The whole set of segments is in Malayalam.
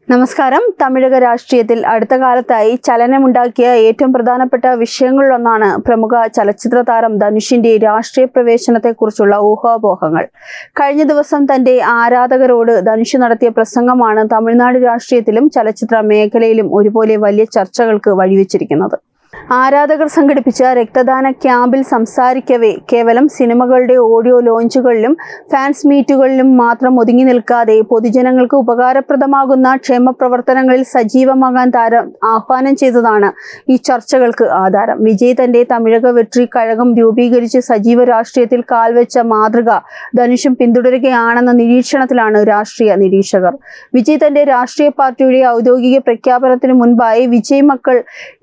നമസ്കാരം. തമിഴക രാഷ്ട്രീയത്തിൽ അടുത്ത കാലത്തായി ചലനമുണ്ടാക്കിയ ഏറ്റവും പ്രധാനപ്പെട്ട വിഷയങ്ങളിലൊന്നാണ് പ്രമുഖ ചലച്ചിത്ര താരം ധനുഷിന്റെ രാഷ്ട്രീയ പ്രവേശനത്തെക്കുറിച്ചുള്ള ഊഹാപോഹങ്ങൾ. കഴിഞ്ഞ ദിവസം തന്റെ ആരാധകരോട് ധനുഷ് നടത്തിയ പ്രസംഗമാണ് തമിഴ്നാട് രാഷ്ട്രീയത്തിലും ചലച്ചിത്ര മേഖലയിലും ഒരുപോലെ വലിയ ചർച്ചകൾക്ക് വഴിവെച്ചിരിക്കുന്നത്. ആരാധകർ സംഘടിപ്പിച്ച രക്തദാന ക്യാമ്പിൽ സംസാരിക്കവേ കേവലം സിനിമകളുടെ ഓഡിയോ ലോഞ്ചുകളിലും ഫാൻസ് മീറ്റുകളിലും മാത്രം ഒതുങ്ങി നിൽക്കാതെ പൊതുജനങ്ങൾക്ക് ഉപകാരപ്രദമാകുന്ന ക്ഷേമ പ്രവർത്തനങ്ങളിൽ സജീവമാകാൻ താരം ആഹ്വാനം ചെയ്തതാണ് ഈ ചർച്ചകൾക്ക് ആധാരം. വിജയ് തന്റെ തമിഴക വെട്രി കഴകം രൂപീകരിച്ച് സജീവ രാഷ്ട്രീയത്തിൽ കാൽവെച്ച മാതൃക ധനുഷും പിന്തുടരുകയാണെന്ന നിരീക്ഷണത്തിലാണ് രാഷ്ട്രീയ നിരീക്ഷകർ. വിജയ് തന്റെ രാഷ്ട്രീയ പാർട്ടിയുടെ ഔദ്യോഗിക പ്രഖ്യാപനത്തിന് മുൻപായി വിജയ് മക്കൾ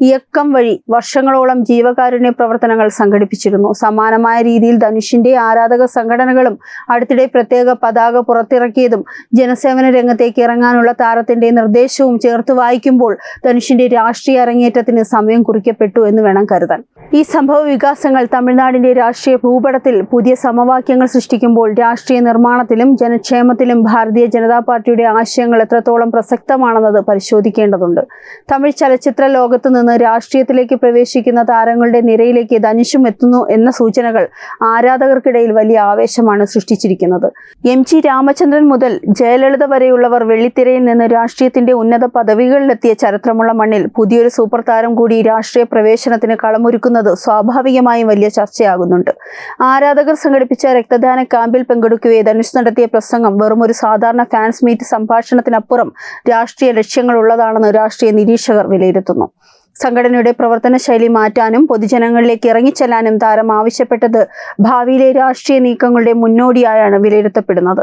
ഇയക്കം വഴി വർഷങ്ങളോളം ജീവകാരുണ്യ പ്രവർത്തനങ്ങൾ സംഘടിപ്പിച്ചിരുന്നു. സമാനമായ രീതിയിൽ ധനുഷിന്റെ ആരാധക സംഘടനകളും അടുത്തിടെ പ്രത്യേക പതാക പുറത്തിറക്കിയതും ജനസേവന രംഗത്തേക്ക് ഇറങ്ങാനുള്ള താരത്തിന്റെ നിർദ്ദേശവും ചേർത്ത് വായിക്കുമ്പോൾ ധനുഷിന്റെ രാഷ്ട്രീയ അരങ്ങേറ്റത്തിന് സമയം കുറിക്കപ്പെട്ടു എന്ന് വേണം കരുതാൻ. ഈ സംഭവ വികാസങ്ങൾ തമിഴ്നാടിന്റെ രാഷ്ട്രീയ ഭൂപടത്തിൽ പുതിയ സമവാക്യങ്ങൾ സൃഷ്ടിക്കുമ്പോൾ രാഷ്ട്രീയ നിർമ്മാണത്തിലും ജനക്ഷേമത്തിലും ഭാരതീയ ജനതാ പാർട്ടിയുടെ ആശയങ്ങൾ എത്രത്തോളം പ്രസക്തമാണെന്നത് പരിശോധിക്കേണ്ടതുണ്ട്. തമിഴ് ചലച്ചിത്ര ലോകത്തു നിന്ന് രാഷ്ട്രീയത്തിലേക്ക് പ്രവേശിക്കുന്ന താരങ്ങളുടെ നിരയിലേക്ക് ധനുഷും എത്തുന്നു എന്ന സൂചനകൾ ആരാധകർക്കിടയിൽ വലിയ ആവേശമാണ് സൃഷ്ടിച്ചിരിക്കുന്നത്. എം ജി രാമചന്ദ്രൻ മുതൽ ജയലളിത വരെയുള്ളവർ വെള്ളിത്തിരയിൽ നിന്ന് രാഷ്ട്രീയത്തിന്റെ ഉന്നത പദവികളിലെത്തിയ ചരിത്രമുള്ള മണ്ണിൽ പുതിയൊരു സൂപ്പർ താരം കൂടി രാഷ്ട്രീയ പ്രവേശനത്തിന് കളമൊരുക്കുന്നത് സ്വാഭാവികമായും വലിയ ചർച്ചയാകുന്നുണ്ട്. ആരാധകർ സംഘടിപ്പിച്ച രക്തദാന ക്യാമ്പിൽ പങ്കെടുക്കവേ ധനുഷ് നടത്തിയ പ്രസംഗം വെറും ഒരു സാധാരണ ഫാൻസ് മീറ്റ് സംഭാഷണത്തിനപ്പുറം രാഷ്ട്രീയ ലക്ഷ്യങ്ങളുള്ളതാണെന്ന് രാഷ്ട്രീയ നിരീക്ഷകർ വിലയിരുത്തുന്നു. സംഘടനയുടെ പ്രവർത്തന ശൈലി മാറ്റാനും പൊതുജനങ്ങളിലേക്ക് ഇറങ്ങിച്ചെല്ലാനും താരം ആവശ്യപ്പെട്ടത് ഭാവിയിലെ രാഷ്ട്രീയ നീക്കങ്ങളുടെ മുന്നോടിയായാണ് വിലയിരുത്തപ്പെടുന്നത്.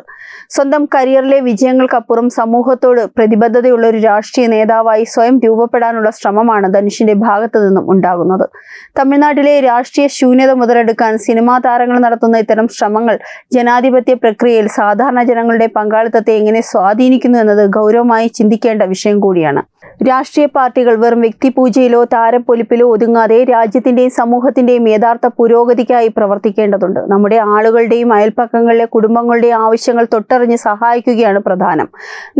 സ്വന്തം കരിയറിലെ വിജയങ്ങൾക്കപ്പുറം സമൂഹത്തോട് പ്രതിബദ്ധതയുള്ള ഒരു രാഷ്ട്രീയ നേതാവായി സ്വയം രൂപപ്പെടാനുള്ള ശ്രമമാണ് ധനുഷിന്റെ ഭാഗത്തു നിന്നും ഉണ്ടാകുന്നത്. തമിഴ്നാട്ടിലെ രാഷ്ട്രീയ ശൂന്യത മുതലെടുക്കാൻ സിനിമാ താരങ്ങൾ നടത്തുന്ന ഇത്തരം ശ്രമങ്ങൾ ജനാധിപത്യ പ്രക്രിയയിൽ സാധാരണ ജനങ്ങളുടെ പങ്കാളിത്തത്തെ എങ്ങനെ സ്വാധീനിക്കുന്നു എന്നത് ഗൗരവമായി ചിന്തിക്കേണ്ട വിഷയം കൂടിയാണ്. രാഷ്ട്രീയ പാർട്ടികൾ വെറും വ്യക്തിപൂജയിലോ താരപ്പൊലിപ്പിലോ ഒതുങ്ങാതെ രാജ്യത്തിന്റെയും സമൂഹത്തിന്റെയും യഥാർത്ഥ പുരോഗതിക്കായി പ്രവർത്തിക്കേണ്ടതുണ്ട്. നമ്മുടെ ആളുകളുടെയും അയൽപ്പക്കങ്ങളിലെ കുടുംബങ്ങളുടെയും ആവശ്യങ്ങൾ തൊട്ടറിഞ്ഞ് സഹായിക്കുകയാണ് പ്രധാനം.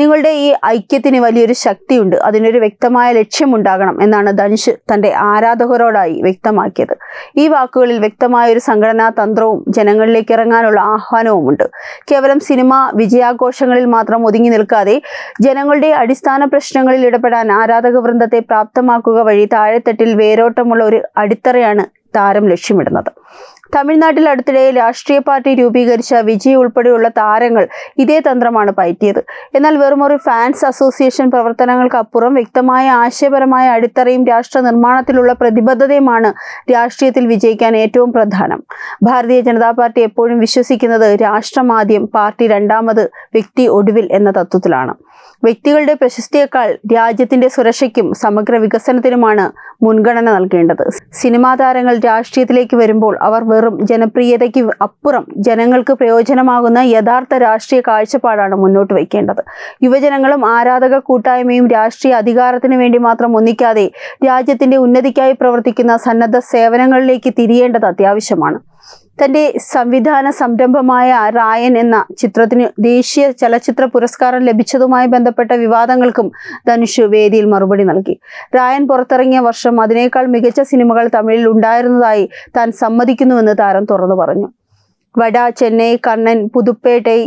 നിങ്ങളുടെ ഈ ഐക്യത്തിന് വലിയൊരു ശക്തിയുണ്ട്, അതിനൊരു വ്യക്തമായ ലക്ഷ്യമുണ്ടാകണം എന്നാണ് ധനുഷ് തന്റെ ആരാധകരോടായി വ്യക്തമാക്കിയത്. ഈ വാക്കുകളിൽ വ്യക്തമായ ഒരു സംഘടനാ തന്ത്രവും ജനങ്ങളിലേക്ക് ഇറങ്ങാനുള്ള ആഹ്വാനവുമുണ്ട്. കേവലം സിനിമ വിജയാഘോഷങ്ങളിൽ മാത്രം ഒതുങ്ങി നിൽക്കാതെ ജനങ്ങളുടെ അടിസ്ഥാന പ്രശ്നങ്ങളിൽ ഇടപെടാൻ ആരാധക വൃന്ദത്തെ പ്രാപ്തമാക്കുക വഴി താഴെത്തട്ടിൽ വേരോട്ടമുള്ള ഒരു അടിത്തറയാണ് താരം ലക്ഷ്യമിടുന്നത്. തമിഴ്നാട്ടിൽ അടുത്തിടെ രാഷ്ട്രീയ പാർട്ടി രൂപീകരിച്ച വിജയ് ഉൾപ്പെടെയുള്ള താരങ്ങൾ ഇതേ തന്ത്രമാണ് പയറ്റിയത്. എന്നാൽ വെറുമൊരു ഫാൻസ് അസോസിയേഷൻ പ്രവർത്തനങ്ങൾക്കപ്പുറം വ്യക്തമായ ആശയപരമായ അടിത്തറയും രാഷ്ട്ര നിർമ്മാണത്തിലുള്ള പ്രതിബദ്ധതയുമാണ് രാഷ്ട്രീയത്തിൽ വിജയിക്കാൻ ഏറ്റവും പ്രധാനം. ഭാരതീയ ജനതാ പാർട്ടി എപ്പോഴും വിശ്വസിക്കുന്നത് രാഷ്ട്രമാദ്യം, പാർട്ടി രണ്ടാമത്, വ്യക്തി ഒടുവിൽ എന്ന തത്വത്തിലാണ്. വ്യക്തികളുടെ പ്രശസ്തിയേക്കാൾ രാജ്യത്തിന്റെ സുരക്ഷയ്ക്കും സമഗ്ര വികസനത്തിനുമാണ് മുൻഗണന നൽകേണ്ടത്. സിനിമാ താരങ്ങൾ രാഷ്ട്രീയത്തിലേക്ക് വരുമ്പോൾ അവർ വെറും ജനപ്രിയതയ്ക്ക് അപ്പുറം ജനങ്ങൾക്ക് പ്രയോജനമാകുന്ന യഥാർത്ഥ രാഷ്ട്രീയ കാഴ്ചപ്പാടാണ് മുന്നോട്ട് വയ്ക്കേണ്ടത്. യുവജനങ്ങളും ആരാധക കൂട്ടായ്മയും രാഷ്ട്രീയ അധികാരത്തിന് വേണ്ടി മാത്രം ഒന്നിക്കാതെ രാജ്യത്തിന്റെ ഉന്നതിക്കായി പ്രവർത്തിക്കുന്ന സന്നദ്ധ സേവനങ്ങളിലേക്ക് തിരിയേണ്ടത് അത്യാവശ്യമാണ്. തന്റെ സംവിധാന സംരംഭമായ റായൻ എന്ന ചിത്രത്തിന് ദേശീയ ചലച്ചിത്ര പുരസ്കാരം ലഭിച്ചതുമായി ബന്ധപ്പെട്ട വിവാദങ്ങൾക്കും ധനുഷ് വേദിയിൽ മറുപടി നൽകി. റായൻ പുറത്തിറങ്ങിയ വർഷം അതിനേക്കാൾ മികച്ച സിനിമകൾ തമിഴിൽ ഉണ്ടായിരുന്നതായി താൻ സമ്മതിക്കുന്നുവെന്ന് താരം തുറന്നു പറഞ്ഞു. വട, ചെന്നൈ, കണ്ണൻ, പുതുപ്പേട്ടൈ,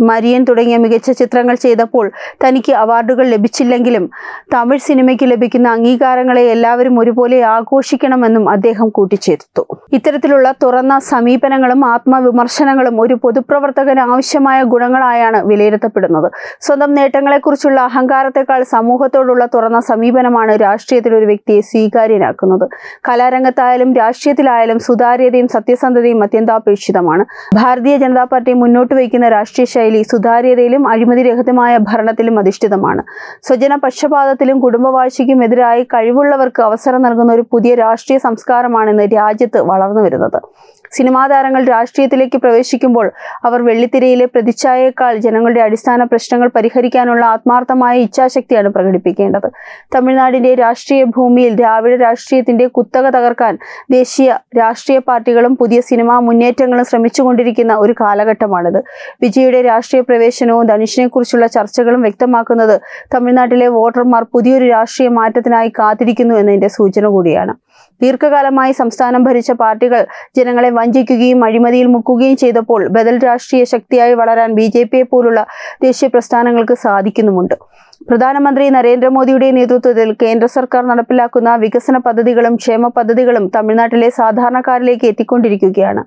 മരിയൻ തുടങ്ങിയ മികച്ച ചിത്രങ്ങൾ ചെയ്തപ്പോൾ തനിക്ക് അവാർഡുകൾ ലഭിച്ചില്ലെങ്കിലും തമിഴ് സിനിമയ്ക്ക് ലഭിക്കുന്ന അംഗീകാരങ്ങളെ എല്ലാവരും ഒരുപോലെ ആഘോഷിക്കണമെന്നും അദ്ദേഹം കൂട്ടിച്ചേർത്തു. ഇത്തരത്തിലുള്ള തുറന്ന സമീപനങ്ങളും ആത്മവിമർശനങ്ങളും ഒരു പൊതുപ്രവർത്തകന് ആവശ്യമായ ഗുണങ്ങളായാണ് വിലയിരുത്തപ്പെടുന്നത്. സ്വന്തം നേട്ടങ്ങളെക്കുറിച്ചുള്ള അഹങ്കാരത്തെക്കാൾ സമൂഹത്തോടുള്ള തുറന്ന സമീപനമാണ് രാഷ്ട്രീയത്തിൽ ഒരു വ്യക്തിയെ സ്വീകാര്യനാക്കുന്നത്. കലാരംഗത്തായാലും രാഷ്ട്രീയത്തിലായാലും സുതാര്യതയും സത്യസന്ധതയും അത്യന്താപേക്ഷിതമാണ്. ഭാരതീയ ജനതാ പാർട്ടി മുന്നോട്ട് വയ്ക്കുന്ന രാഷ്ട്രീയ ശൈലി സുതാര്യതയിലും അഴിമതിരഹിതമായ ഭരണത്തിലും അധിഷ്ഠിതമാണ്. സ്വജന പക്ഷപാതത്തിലും കുടുംബവാഴ്ചയ്ക്കും എതിരായി കഴിവുള്ളവർക്ക് അവസരം നൽകുന്ന ഒരു പുതിയ രാഷ്ട്രീയ സംസ്കാരമാണ് ഇന്ന് രാജ്യത്ത് വളർന്നു വരുന്നത്. സിനിമാ താരങ്ങൾ രാഷ്ട്രീയത്തിലേക്ക് പ്രവേശിക്കുമ്പോൾ അവർ വെള്ളിത്തിരയിലെ പ്രതിച്ഛായയേക്കാൾ ജനങ്ങളുടെ അടിസ്ഥാന പ്രശ്നങ്ങൾ പരിഹരിക്കാനുള്ള ആത്മാർത്ഥമായ ഇച്ഛാശക്തിയാണ് പ്രകടിപ്പിക്കേണ്ടത്. തമിഴ്നാടിന്റെ രാഷ്ട്രീയ ഭൂമിയിൽ ദ്രാവിഡ രാഷ്ട്രീയത്തിന്റെ കുത്തക തകർക്കാൻ ദേശീയ രാഷ്ട്രീയ പാർട്ടികളും പുതിയ സിനിമാ മുന്നേറ്റങ്ങളും ശ്രമിച്ചുകൊണ്ടിരിക്കുന്ന ഒരു കാലഘട്ടമാണിത്. വിജയുടെ രാഷ്ട്രീയ പ്രവേശനവും ധനുഷിനെ കുറിച്ചുള്ള ചർച്ചകളും വ്യക്തമാക്കുന്നത് തമിഴ്നാട്ടിലെ വോട്ടർമാർ പുതിയൊരു രാഷ്ട്രീയ മാറ്റത്തിനായി കാത്തിരിക്കുന്നു എന്നതിന്റെ സൂചന കൂടിയാണ്. ദീർഘകാലമായി സംസ്ഥാനം ഭരിച്ച പാർട്ടികൾ ജനങ്ങളെ വഞ്ചിക്കുകയും അഴിമതിയിൽ മുക്കുകയും ചെയ്തപ്പോൾ ബദൽ രാഷ്ട്രീയ ശക്തിയായി വളരാൻ BJP പോലുള്ള ദേശീയ പ്രസ്ഥാനങ്ങൾക്ക് സാധിക്കുന്നുമുണ്ട്. പ്രധാനമന്ത്രി നരേന്ദ്രമോദിയുടെ നേതൃത്വത്തിൽ കേന്ദ്ര സർക്കാർ നടപ്പിലാക്കുന്ന വികസന പദ്ധതികളും ക്ഷേമ പദ്ധതികളും തമിഴ്നാട്ടിലെ സാധാരണക്കാരിലേക്ക് എത്തിക്കൊണ്ടിരിക്കുകയാണ്.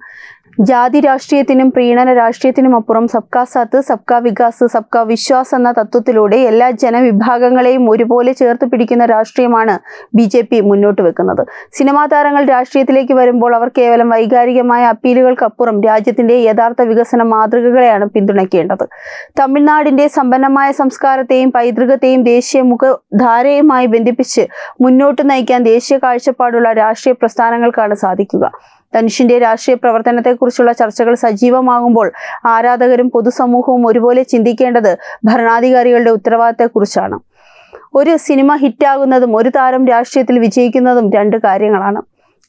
ജാതി രാഷ്ട്രീയത്തിനും പ്രീണന രാഷ്ട്രീയത്തിനും അപ്പുറം സബ്കാ സാത്ത്, സബ്കാ വികാസ്, സബ്കാ വിശ്വാസ് എന്ന തത്വത്തിലൂടെ എല്ലാ ജനവിഭാഗങ്ങളെയും ഒരുപോലെ ചേർത്ത് പിടിക്കുന്ന രാഷ്ട്രീയമാണ് BJP മുന്നോട്ട് വെക്കുന്നത്. സിനിമാ താരങ്ങൾ രാഷ്ട്രീയത്തിലേക്ക് വരുമ്പോൾ അവർ കേവലം വൈകാരികമായ അപ്പീലുകൾക്കപ്പുറം രാജ്യത്തിന്റെ യഥാർത്ഥ വികസന മാതൃകകളെയാണ് പിന്തുണയ്ക്കേണ്ടത്. തമിഴ്നാടിന്റെ സമ്പന്നമായ സംസ്കാരത്തെയും പൈതൃകത്തെയും ദേശീയ മുഖധാരയുമായി ബന്ധിപ്പിച്ച് മുന്നോട്ട് നയിക്കാൻ ദേശീയ കാഴ്ചപ്പാടുള്ള രാഷ്ട്രീയ പ്രസ്ഥാനങ്ങൾക്കാണ് സാധിക്കുക. ധനുഷിന്റെ രാഷ്ട്രീയ പ്രവർത്തനത്തെക്കുറിച്ചുള്ള ചർച്ചകൾ സജീവമാകുമ്പോൾ ആരാധകരും പൊതുസമൂഹവും ഒരുപോലെ ചിന്തിക്കേണ്ടത് ഭരണാധികാരികളുടെ ഉത്തരവാദിത്തത്തെക്കുറിച്ചാണ്. ഒരു സിനിമ ഹിറ്റാകുന്നതും ഒരു താരം രാഷ്ട്രീയത്തിൽ വിജയിക്കുന്നതും രണ്ട് കാര്യങ്ങളാണ്.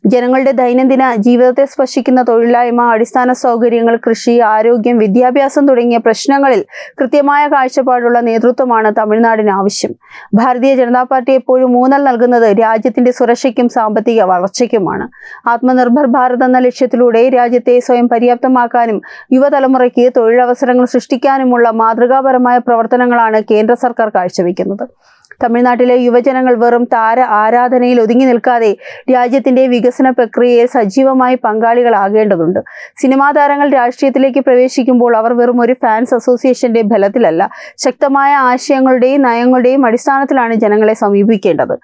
ജനങ്ങളുടെ ദൈനംദിന ജീവിതത്തെ സ്പർശിക്കുന്ന തൊഴിലില്ലായ്മ, അടിസ്ഥാന സൗകര്യങ്ങൾ, കൃഷി, ആരോഗ്യം, വിദ്യാഭ്യാസം തുടങ്ങിയ പ്രശ്നങ്ങളിൽ കൃത്യമായ കാഴ്ചപ്പാടുള്ള നേതൃത്വമാണ് തമിഴ്നാടിന് ആവശ്യം. ഭാരതീയ ജനതാ പാർട്ടി എപ്പോഴും ഊന്നൽ നൽകുന്നത് രാജ്യത്തിന്റെ സുരക്ഷയ്ക്കും സാമ്പത്തിക വളർച്ചയ്ക്കുമാണ്. ആത്മനിർഭർ ഭാരത് എന്ന ലക്ഷ്യത്തിലൂടെ രാജ്യത്തെ സ്വയം പര്യാപ്തമാക്കാനും യുവതലമുറയ്ക്ക് തൊഴിലവസരങ്ങൾ സൃഷ്ടിക്കാനുമുള്ള മാതൃകാപരമായ പ്രവർത്തനങ്ങളാണ് കേന്ദ്ര സർക്കാർ കാഴ്ചവെക്കുന്നത്. തമിഴ്നാട്ടിലെ യുവജനങ്ങൾ വെറും താര ആരാധനയിൽ ഒതുങ്ങി നിൽക്കാതെ രാജ്യത്തിന്റെ വികസന പ്രക്രിയയിൽ സജീവമായി പങ്കാളികളാകേണ്ടതുണ്ട്. സിനിമാ താരങ്ങൾ രാഷ്ട്രീയത്തിലേക്ക് പ്രവേശിക്കുമ്പോൾ അവർ വെറും ഒരു ഫാൻസ് അസോസിയേഷന്റെ ബലത്തിലല്ല, ശക്തമായ ആശയങ്ങളുടെയും നയങ്ങളുടെയും അടിസ്ഥാനത്തിലാണ് ജനങ്ങളെ സമീപിക്കേണ്ടത്.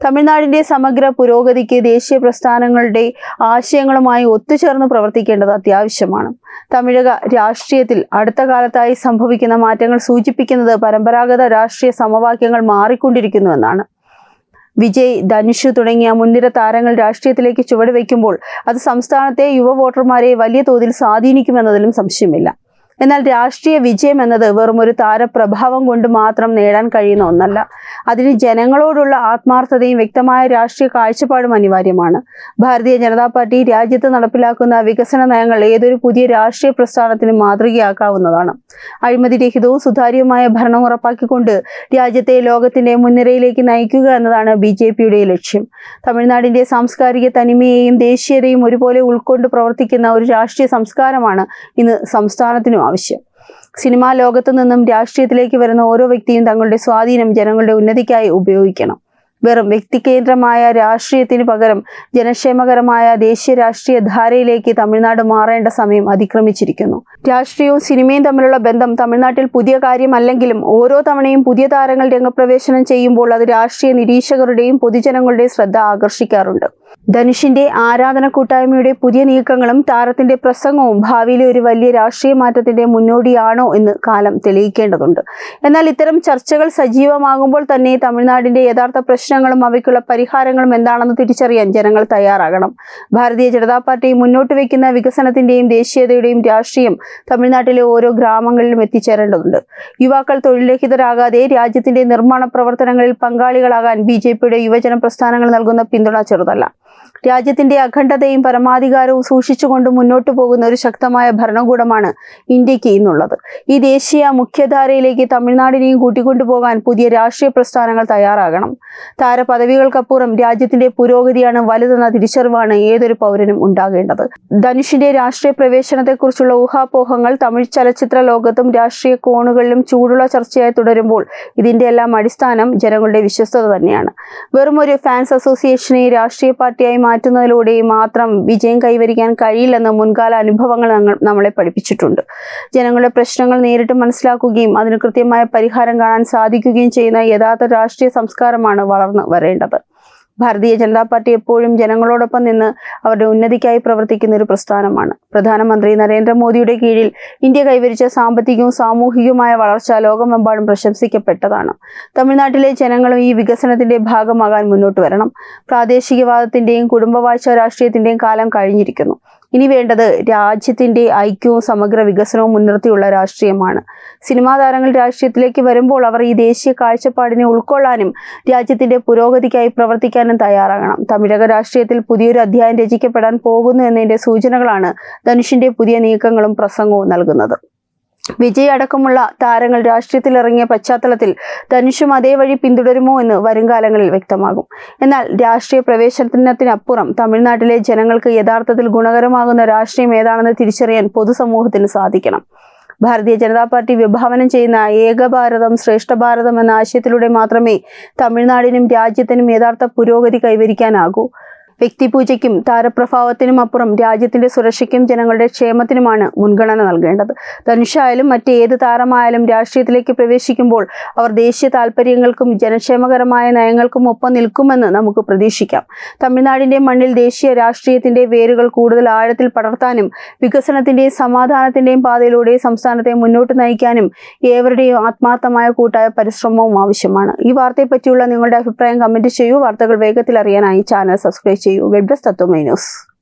തമിഴ്നാടിന്റെ സമഗ്ര പുരോഗതിക്ക് ദേശീയ പ്രസ്ഥാനങ്ങളുടെ ആശയങ്ങളുമായി ഒത്തുചേർന്ന് പ്രവർത്തിക്കേണ്ടത് അത്യാവശ്യമാണ്. തമിഴക രാഷ്ട്രീയത്തിൽ അടുത്ത കാലത്തായി സംഭവിക്കുന്ന മാറ്റങ്ങൾ സൂചിപ്പിക്കുന്നത് പരമ്പരാഗത രാഷ്ട്രീയ സമവാക്യങ്ങൾ മാറിക്കൊണ്ടിരിക്കുന്നുവെന്നാണ്. വിജയ്, ധനുഷ് തുടങ്ങിയ മുൻനിര താരങ്ങൾ രാഷ്ട്രീയത്തിലേക്ക് ചുവടുവെക്കുമ്പോൾ അത് സംസ്ഥാനത്തെ യുവ വോട്ടർമാരെ വലിയ തോതിൽ സ്വാധീനിക്കുമെന്നതിലും സംശയമില്ല. എന്നാൽ രാഷ്ട്രീയ വിജയം എന്നത് വെറും ഒരു താരപ്രഭാവം കൊണ്ട് മാത്രം നേടാൻ കഴിയുന്ന ഒന്നല്ല. അതിന് ജനങ്ങളോടുള്ള ആത്മാർത്ഥതയും വ്യക്തമായ രാഷ്ട്രീയ കാഴ്ചപ്പാടും അനിവാര്യമാണ്. ഭാരതീയ ജനതാ പാർട്ടി രാജ്യത്ത് നടപ്പിലാക്കുന്ന വികസന നയങ്ങൾ ഏതൊരു പുതിയ രാഷ്ട്രീയ പ്രസ്ഥാനത്തിനും മാതൃകയാക്കാവുന്നതാണ്. അഴിമതിരഹിതവും സുതാര്യവുമായ ഭരണം ഉറപ്പാക്കിക്കൊണ്ട് രാജ്യത്തെ ലോകത്തിന്റെ മുൻനിരയിലേക്ക് നയിക്കുക എന്നതാണ് BJPയുടെ ലക്ഷ്യം. തമിഴ്നാടിന്റെ സാംസ്കാരിക തനിമയെയും ദേശീയതയും ഒരുപോലെ ഉൾക്കൊണ്ട് പ്രവർത്തിക്കുന്ന ഒരു രാഷ്ട്രീയ സംസ്കാരമാണ് ഇന്ന് സംസ്ഥാനത്തിനും ആവശ്യം. സിനിമാ ലോകത്തു നിന്നും രാഷ്ട്രീയത്തിലേക്ക് വരുന്ന ഓരോ വ്യക്തിയും തങ്ങളുടെ സ്വാധീനം ജനങ്ങളുടെ ഉന്നതിക്കായി ഉപയോഗിക്കണം. വെറും വ്യക്തികേന്ദ്രമായ രാഷ്ട്രീയത്തിന് പകരം ജനക്ഷേമകരമായ ദേശീയ രാഷ്ട്രീയ ധാരയിലേക്ക് തമിഴ്നാട് മാറേണ്ട സമയം അതിക്രമിച്ചിരിക്കുന്നു. രാഷ്ട്രീയവും സിനിമയും തമ്മിലുള്ള ബന്ധം തമിഴ്നാട്ടിൽ പുതിയ കാര്യമല്ലെങ്കിലും ഓരോ തവണയും പുതിയ താരങ്ങൾ രംഗപ്രവേശനം ചെയ്യുമ്പോൾ അത് രാഷ്ട്രീയ നിരീക്ഷകരുടെയും പൊതുജനങ്ങളുടെയും ശ്രദ്ധ ആകർഷിക്കാറുണ്ട്. ധനുഷിന്റെ ആരാധന കൂട്ടായ്മയുടെ പുതിയ നീക്കങ്ങളും താരത്തിന്റെ പ്രസംഗവും ഭാവിയിലെ ഒരു വലിയ രാഷ്ട്രീയ മാറ്റത്തിന്റെ മുന്നോടിയാണോ എന്ന് കാലം തെളിയിക്കേണ്ടതുണ്ട്. എന്നാൽ ഇത്തരം ചർച്ചകൾ സജീവമാകുമ്പോൾ തന്നെ തമിഴ്നാടിന്റെ യഥാർത്ഥ പ്രശ്നങ്ങളും അവയ്ക്കുള്ള പരിഹാരങ്ങളും എന്താണെന്ന് തിരിച്ചറിയാൻ ജനങ്ങൾ തയ്യാറാകണം. ഭാരതീയ ജനതാ പാർട്ടി മുന്നോട്ട് വയ്ക്കുന്ന വികസനത്തിന്റെയും ദേശീയതയുടെയും രാഷ്ട്രീയം തമിഴ്നാട്ടിലെ ഓരോ ഗ്രാമങ്ങളിലും എത്തിച്ചേരേണ്ടതുണ്ട്. യുവാക്കൾ തൊഴിൽരഹിതരാകാതെ രാജ്യത്തിന്റെ നിർമ്മാണ പ്രവർത്തനങ്ങളിൽ പങ്കാളികളാകാൻ BJPയുടെ യുവജന പ്രസ്ഥാനങ്ങൾ നൽകുന്ന പിന്തുണ ചെറുതല്ല. രാജ്യത്തിന്റെ അഖണ്ഡതയും പരമാധികാരവും സൂക്ഷിച്ചുകൊണ്ട് മുന്നോട്ടു പോകുന്ന ഒരു ശക്തമായ ഭരണകൂടമാണ് ഇന്ത്യക്ക് ഇന്നുള്ളത്. ഈ ദേശീയ മുഖ്യധാരയിലേക്ക് തമിഴ്നാടിനെയും കൂട്ടിക്കൊണ്ടുപോകാൻ പുതിയ രാഷ്ട്രീയ പ്രസ്ഥാനങ്ങൾ തയ്യാറാകണം. താരപദവികൾക്കപ്പുറം രാജ്യത്തിന്റെ പുരോഗതിയാണ് വലുതെന്ന തിരിച്ചറിവാണ് ഏതൊരു പൗരനും ഉണ്ടാകേണ്ടത്. ധനുഷിന്റെ രാഷ്ട്രീയ പ്രവേശനത്തെക്കുറിച്ചുള്ള ഊഹാപോഹങ്ങൾ തമിഴ് ചലച്ചിത്ര ലോകത്തും രാഷ്ട്രീയ കോണുകളിലും ചൂടുള്ള ചർച്ചയായി തുടരുമ്പോൾ ഇതിന്റെ എല്ലാം അടിസ്ഥാനം ജനങ്ങളുടെ വിശ്വസ്തത തന്നെയാണ്. വെറും ഒരു ഫാൻസ് അസോസിയേഷനെ രാഷ്ട്രീയ പാർട്ടിയായി മാറ്റുന്നതിലൂടെ മാത്രം വിജയം കൈവരിക്കാൻ കഴിയില്ലെന്ന് മുൻകാല അനുഭവങ്ങൾ നമ്മളെ പഠിപ്പിച്ചിട്ടുണ്ട്. ജനങ്ങളുടെ പ്രശ്നങ്ങൾ നേരിട്ട് മനസ്സിലാക്കുകയും അതിന് കൃത്യമായ പരിഹാരം കാണാൻ സാധിക്കുകയും ചെയ്യുന്ന യഥാർത്ഥ രാഷ്ട്രീയ സംസ്കാരമാണ് വളർന്നു വരേണ്ടത്. ഭാരതീയ ജനതാ പാർട്ടി എപ്പോഴും ജനങ്ങളോടൊപ്പം നിന്ന് അവരുടെ ഉന്നതിക്കായി പ്രവർത്തിക്കുന്ന ഒരു പ്രസ്ഥാനമാണ്. പ്രധാനമന്ത്രി നരേന്ദ്രമോദിയുടെ കീഴിൽ ഇന്ത്യ കൈവരിച്ച സാമ്പത്തികവും സാമൂഹികവുമായ വളർച്ച ലോകമെമ്പാടും പ്രശംസിക്കപ്പെട്ടതാണ്. തമിഴ്നാട്ടിലെ ജനങ്ങളും ഈ വികസനത്തിന്റെ ഭാഗമാകാൻ മുന്നോട്ട് വരണം. പ്രാദേശികവാദത്തിന്റെയും കുടുംബവാഴ്ച രാഷ്ട്രീയത്തിന്റെയും കാലം കഴിഞ്ഞിരിക്കുന്നു. ഇനി വേണ്ടത് രാജ്യത്തിന്റെ ഐക്യവും സമഗ്ര വികസനവും മുൻനിർത്തിയുള്ള രാഷ്ട്രീയമാണ്. സിനിമാ താരങ്ങൾ രാഷ്ട്രീയത്തിലേക്ക് വരുമ്പോൾ അവർ ഈ ദേശീയ കാഴ്ചപ്പാടിനെ ഉൾക്കൊള്ളാനും രാജ്യത്തിന്റെ പുരോഗതിക്കായി പ്രവർത്തിക്കാനും തയ്യാറാകണം. തമിഴക രാഷ്ട്രീയത്തിൽ പുതിയൊരു അധ്യായം രചിക്കപ്പെടാൻ പോകുന്നു എന്നതിന്റെ സൂചനകളാണ് ധനുഷിന്റെ പുതിയ നീക്കങ്ങളും പ്രസംഗവും നൽകുന്നത്. വിജയ് അടക്കമുള്ള താരങ്ങൾ രാഷ്ട്രീയത്തിലിറങ്ങിയ പശ്ചാത്തലത്തിൽ ധനുഷും അതേ വഴി പിന്തുടരുമോ എന്ന് വരുംകാലങ്ങളിൽ വ്യക്തമാകും. എന്നാൽ രാഷ്ട്രീയ പ്രവേശനത്തിനപ്പുറം തമിഴ്നാട്ടിലെ ജനങ്ങൾക്ക് യഥാർത്ഥത്തിൽ ഗുണകരമാകുന്ന രാഷ്ട്രീയം ഏതാണെന്ന് തിരിച്ചറിയാൻ പൊതുസമൂഹത്തിന് സാധിക്കണം. ഭാരതീയ ജനതാ പാർട്ടി വിഭാവനം ചെയ്യുന്ന ഏക ഭാരതം ശ്രേഷ്ഠ ഭാരതം എന്ന ആശയത്തിലൂടെ മാത്രമേ തമിഴ്നാടിനും രാജ്യത്തിനും യഥാർത്ഥ പുരോഗതി കൈവരിക്കാനാകൂ. വ്യക്തിപൂജയ്ക്കും താരപ്രഭാവത്തിനും അപ്പുറം രാജ്യത്തിന്റെ സുരക്ഷയ്ക്കും ജനങ്ങളുടെ ക്ഷേമത്തിനുമാണ് മുൻഗണന നൽകേണ്ടത്. ധനുഷായാലും മറ്റേത് താരമായാലും രാഷ്ട്രീയത്തിലേക്ക് പ്രവേശിക്കുമ്പോൾ അവർ ദേശീയ താൽപര്യങ്ങൾക്കും ജനക്ഷേമകരമായ നയങ്ങൾക്കും ഒപ്പം നിൽക്കുമെന്ന് നമുക്ക് പ്രതീക്ഷിക്കാം. തമിഴ്നാടിന്റെ മണ്ണിൽ ദേശീയ രാഷ്ട്രീയത്തിന്റെ വേരുകൾ കൂടുതൽ ആഴത്തിൽ പടർത്താനും വികസനത്തിന്റെയും സമാധാനത്തിന്റെയും പാതയിലൂടെ സംസ്ഥാനത്തെ മുന്നോട്ട് നയിക്കാനും ഏവരുടെയും ആത്മാർത്ഥമായ കൂട്ടായ പരിശ്രമവും ആവശ്യമാണ്. ഈ വാർത്തയെപ്പറ്റിയുള്ള നിങ്ങളുടെ അഭിപ്രായം കമന്റ് ചെയ്യൂ. വാർത്തകൾ വേഗത്തിൽ അറിയാനായി ചാനൽ സബ്സ്ക്രൈബ് ചെയ്യൂ. വെബ് ഡെസ്ക് തത്വമൈ ന്യൂസ്.